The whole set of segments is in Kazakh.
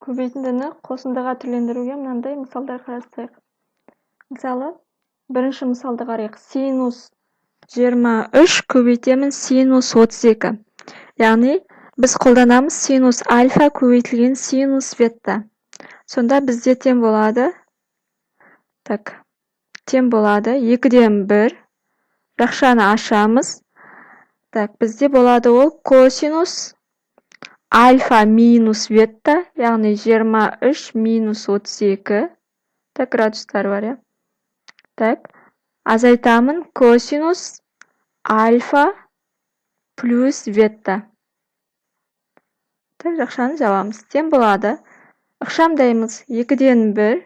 көбейтіндіні қосындыға түрлендіруге мынандай мысалдар қарастырайық. Мысалы, бірінші мысалды қарайық. Синус 23 көбейтемін синус 32. Яғни, біз қолданамыз синус альфа көбейтілген синус ветта. Сонда бізде тең болады. Тең болады 2-ден 1. Жақшаны ашамыз. Бізде болады ол косинус альфа минус ветта, яғни 23 минус 32. Градустар бар, я. Азайтамын косинус альфа плюс ветта. Жақшаны жабамыз. Тең болады. Ықшамдаймыз 2-ден 1.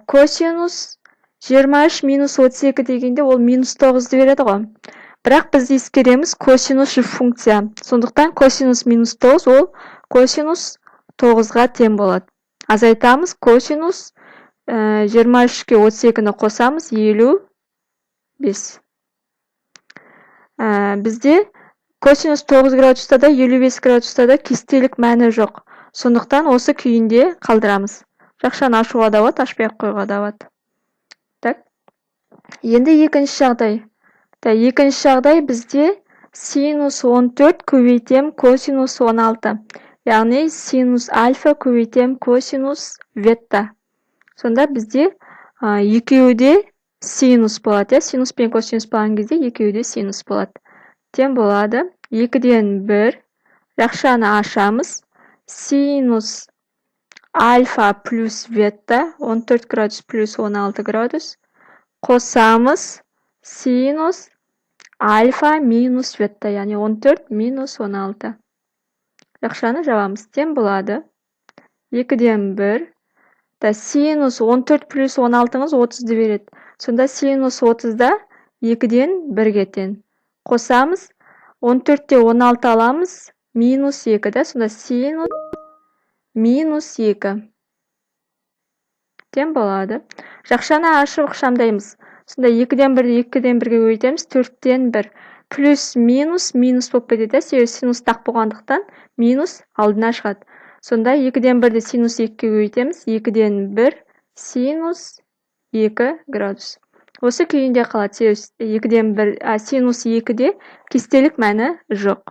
Косинус 23 минус 32 дегенде ол минус 9-ды береді ғой. Бірақ біз ескереміз косинус функция. Сондықтан косинус минус 9 ол косинус 9-ға тең болады. Азайтамыз косинус 23-ке 32-ні қосамыз 55. Бізде косинус 9 градуста да 55 градуста да кестелік мәні жоқ. Сондықтан осы күйінде қалдырамыз. Жақшаны ашуға да болады, ашпай қойға да болады. Енді екінші жағдай. Екінші жағдай бізде синус 14 көбейтем косинус 16. Яғни синус альфа көбейтем косинус ветта. Сонда бізде екеуде синус болады. Синус пен косинус болған кезде екеуде синус болады. Тең болады 2-ден 1. Жақшаны ашамыз. Синус альфа плюс ветта 14 градус плюс 16 градус. Қосамыз синус альфа минус ветта, яғни 14 минус 16. Жақшаны жабамыз. Тең болады 2-ден 1. Синус 14 плюс 16-ңыз 30-ды береді. Сонда синус 30-да 2-ден 1-ге тең. Қосамыз 14-те 16 аламыз минус 2. Сонда синус минус 2. Тең болады. Жақшаны ашып ықшамдаймыз. Сонда 2-ден 1-ді 2-ден 1-ге көбейтеміз. 4-тен 1. Плюс минус болып кетеді. Себебі синус тақ болғандықтан минус алдына шығады. Сонда 2-ден 1-ді синус 2-ге көбейтеміз. 2-ден 1 синус 2 градус. Осы күйінде қалады. Синус 2-де кестелік мәні жоқ.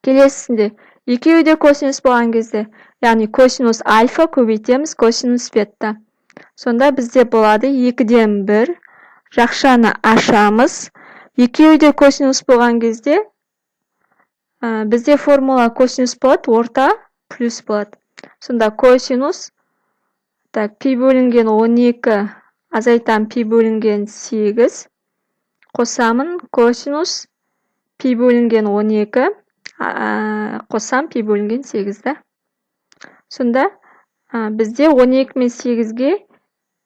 Келесінде екеуде косинус болған кезде, яғни косинус альфа көбейтеміз косинус ветта. Сонда бізде болады 2-ден 1. Жақшаны ашамыз. Екеуде косинус болған кезде бізде формула косинус болады, орта плюс болады. Сонда косинус пи бөлінген 12 азайтам пи бөлінген 8. Қосамын косинус пи бөлінген 12 қосам пи бөлінген 8-ді. Сонда бізде 12 мен 8-ге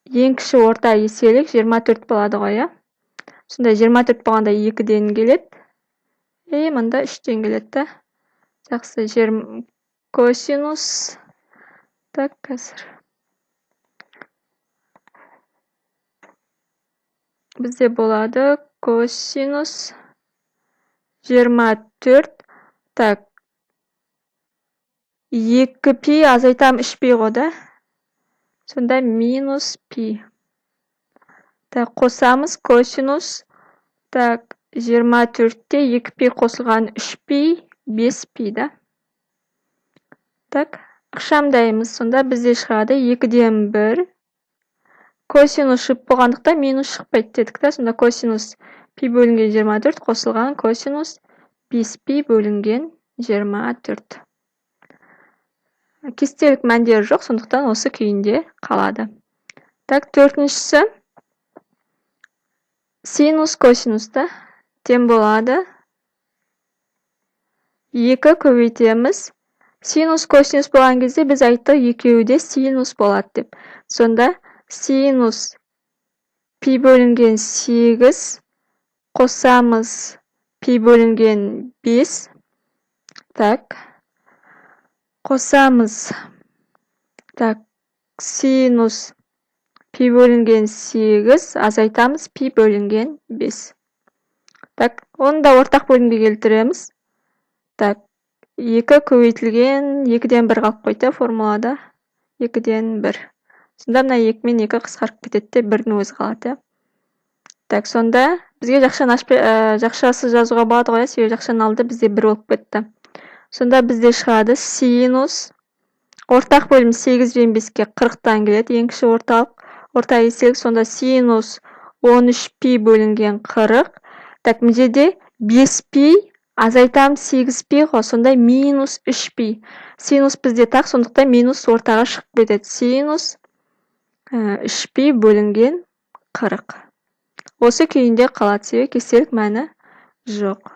ең кіші орта еселік 24 болады ғой. Сонда 24 болғанда 2-ден келеді. Мында 3-тен келеді. Жақсы, косинус. Қазір. Бізде болады косинус 24. 2 пи азайтам 3 пи ғода. Сонда минус пи. Қосамыз косинус 24-те 2 пи қосылған 3 пи, 5 пи да. Ықшамдаймыз. Сонда бізде шығады 2-ден 1. Косинус шып болғандықта минус шықпайды дедік та. Сонда косинус пи бөлінген 24 қосылған косинус 5 пи бөлінген 24. Кестелік мәндері жоқ, сондықтан осы күйінде қалады. Төртіншісі синус косинуста тең болады 2 көбейтеміз. Синус косинус болған кезде біз айттық екеуде синус болады деп. Сонда синус пи бөлінген 8 қосамыз пи бөлінген 5. Қосамыз синус пи бөлінген 8 азайтамыз пи бөлінген 5. Оны да ортақ бөлімге келтіреміз. 2 көбейтілген 2-ден 1 қалып қойды формулада. 2-ден 1. Сонда мына 2 мен 2 қысқарып кетеді де 1-дің өзі қалады. Так, сонда бізге жақшасы жазуға болады ғой, себебі жақшаның алды бізде 1 болып кетті. Сонда бізде шығады синус ортақ бөлім 8 бен 5-ке 40-тан келеді. Ең кіші орта еселік, сонда синус 13π бөлінген 40. Так, мына жерде 5π азайтамыз 8π ғой, сонда минус 3π. Синус бізде так, сондықтан минус ортаға шығып кетеді. Синус 3π бөлінген 40. Осы күйінде қалады, себебі кестелік мәні жоқ.